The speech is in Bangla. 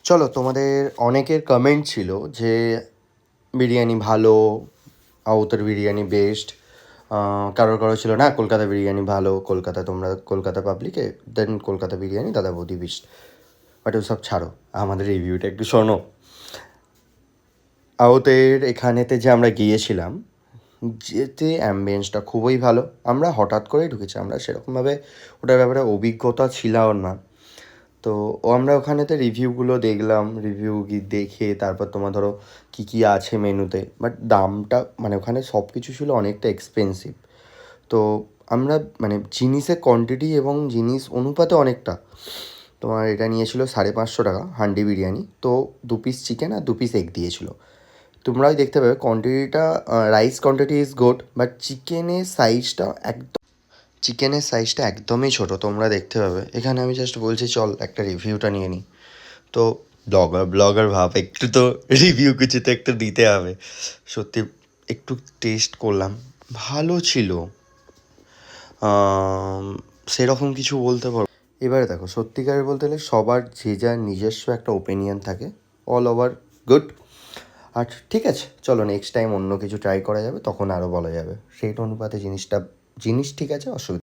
চলো, তোমাদের অনেকের কমেন্ট ছিল যে বিরিয়ানি ভালো, আউতের বিরিয়ানি বেস্ট। কারোর ছিল না কলকাতা বিরিয়ানি ভালো, কলকাতা তোমরা কলকাতা পাবলিকে, দেন কলকাতা বিরিয়ানি দাদা বৌদি বেস্ট। বাট ওসব ছাড়ো, আমাদের রিভিউটা একটু শোনো। আউতের এখানেতে যে আমরা গিয়েছিলাম, যেতে অ্যাম্বিয়েন্সটা খুবই ভালো। আমরা হঠাৎ করেই ঢুকেছি, আমরা সেরকমভাবে ওটার ব্যাপারে অভিজ্ঞতা ছিলাম না। তো আমরা ওখানেতে রিভিউগুলো দেখলাম, রিভিউ দেখে তারপর তোমার ধরো কী কী আছে মেনুতে, বাট দামটা মানে ওখানে সব কিছু ছিল অনেকটা এক্সপেন্সিভ। তো আমরা মানে জিনিসের কোয়ান্টিটি এবং জিনিস অনুপাতে অনেকটা, তোমার এটা নিয়েছিল 550 টাকা হান্ডি বিরিয়ানি। তো 2 পিস চিকেন আর 2 পিস এগ দিয়েছিলো। তোমরাই দেখতে পাবে কোয়ান্টিটিটা, rice quantity is good, but চিকেনের সাইজটা একদমই ছোটো, তোমরা দেখতে পাবে। এখানে আমি জাস্ট বলছি চল একটা রিভিউটা নিয়ে নিই। তো ব্লগার ভাব, একটু তো রিভিউ কিছু তো একটু দিতে হবে। সত্যি একটু টেস্ট করলাম, ভালো ছিল। সেরকম কিছু বলতে পারো। এবারে দেখো, সত্যিকারের বলতে গেলে সবার যে যার নিজস্ব একটা ওপিনিয়ন থাকে, অল ওভার গুড। আর ঠিক আছে, চলো নেক্সট টাইম অন্য কিছু ট্রাই করা যাবে, তখন আরও বলা যাবে। সেই অনুপাতে জিনিস ঠিক আছে, অসুবিধা।